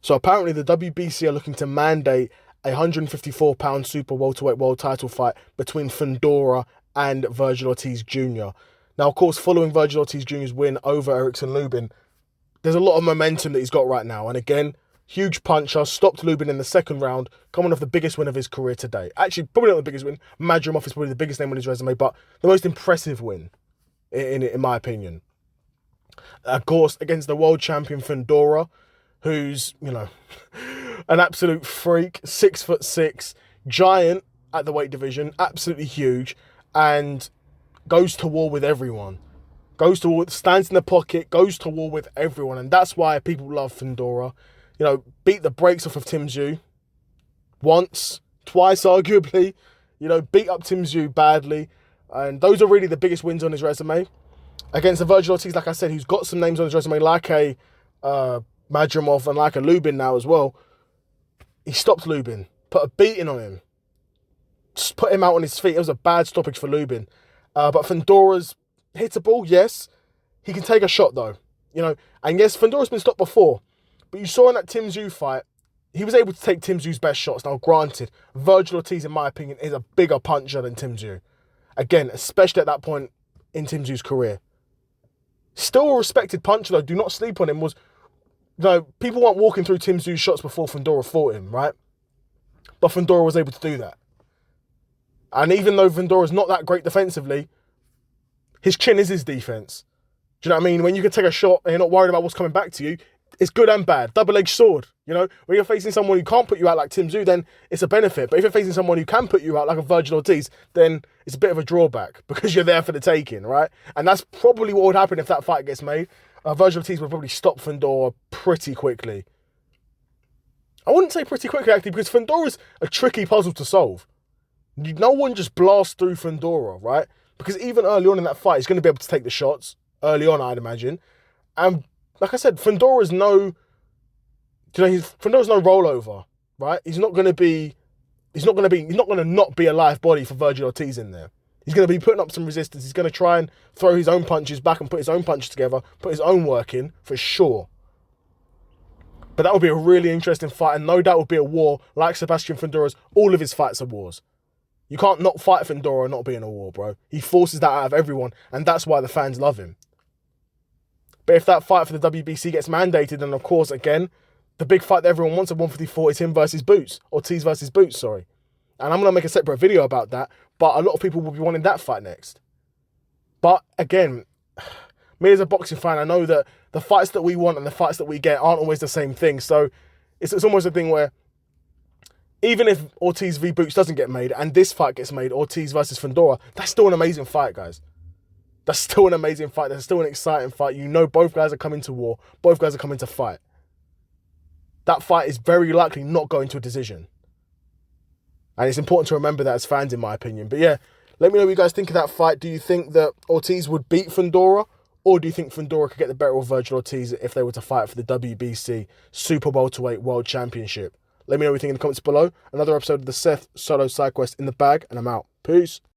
So apparently the WBC are looking to mandate a 154-pound super welterweight world title fight between Fundora and Vergil Ortiz Jr. Now, of course, following Vergil Ortiz Jr.'s win over Lubin, there's a lot of momentum that he's got right now. And again, huge puncher, stopped Lubin in the second round, coming off the biggest win of his career today. Actually, probably not the biggest win. Madrimov is probably the biggest name on his resume, but the most impressive win, in my opinion. Of course, against the world champion Fundora, who's, you know, an absolute freak, 6'6", giant at the weight division, absolutely huge, and goes to war with everyone. Goes to war, stands in the pocket, goes to war with everyone, and that's why people love Fundora. You know, beat the brakes off of Tim Tszyu once, twice arguably. You know, beat up Tim Tszyu badly, and those are really the biggest wins on his resume. Against the Vergil Ortiz, like I said, who's got some names on his resume, like a Madrimov and like a Lubin now as well. He stopped Lubin, put a beating on him, just put him out on his feet. It was a bad stoppage for Lubin. But Fundora's hittable, yes. He can take a shot though, you know. And yes, Fundora's been stopped before. But you saw in that Tim Tszyu fight, he was able to take Tim Tszyu's best shots. Now, granted, Vergil Ortiz, in my opinion, is a bigger puncher than Tim Tszyu. Again, especially at that point in Tim Tszyu's career. Still a respected puncher, though. Do not sleep on him. You know, people weren't walking through Tim Tszyu's shots before Fundora fought him, right? But Fundora was able to do that. And even though Fundora's not that great defensively, his chin is his defense. Do you know what I mean? When you can take a shot and you're not worried about what's coming back to you, it's good and bad. Double-edged sword, you know? When you're facing someone who can't put you out like Tim Tszyu, then it's a benefit. But if you're facing someone who can put you out like a Vergil Ortiz, then it's a bit of a drawback because you're there for the taking, right? And that's probably what would happen if that fight gets made. Vergil Ortiz would probably stop Fundora pretty quickly. I wouldn't say pretty quickly, actually, because Fundora's a tricky puzzle to solve. No one just blasts through Fundora, right? Because even early on in that fight, he's going to be able to take the shots. Early on, I'd imagine. And like I said, Fundora's no rollover, right? He's not going to not be a live body for Vergil Ortiz in there. He's going to be putting up some resistance. He's going to try and throw his own punches back and put his own punches together, put his own work in, for sure. But that would be a really interesting fight, and no doubt would be a war, like Sebastian Fundora's. All of his fights are wars. You can't not fight Fundora and not be in a war, bro. He forces that out of everyone, and that's why the fans love him. But if that fight for the WBC gets mandated, then of course, again, the big fight that everyone wants at 154 is him versus Boots. Ortiz versus Boots, sorry. And I'm going to make a separate video about that, but a lot of people will be wanting that fight next. But again, me as a boxing fan, I know that the fights that we want and the fights that we get aren't always the same thing. So it's almost a thing where even if Ortiz v Boots doesn't get made and this fight gets made, Ortiz versus Fundora, that's still an amazing fight, guys. That's still an amazing fight. That's still an exciting fight. You know both guys are coming to war. Both guys are coming to fight. That fight is very likely not going to a decision. And it's important to remember that as fans, in my opinion. But yeah, let me know what you guys think of that fight. Do you think that Ortiz would beat Fundora? Or do you think Fundora could get the better of Vergil Ortiz if they were to fight for the WBC Super Welterweight World Championship? Let me know what you think in the comments below. Another episode of the Seth Solo Side Quest in the bag, and I'm out. Peace.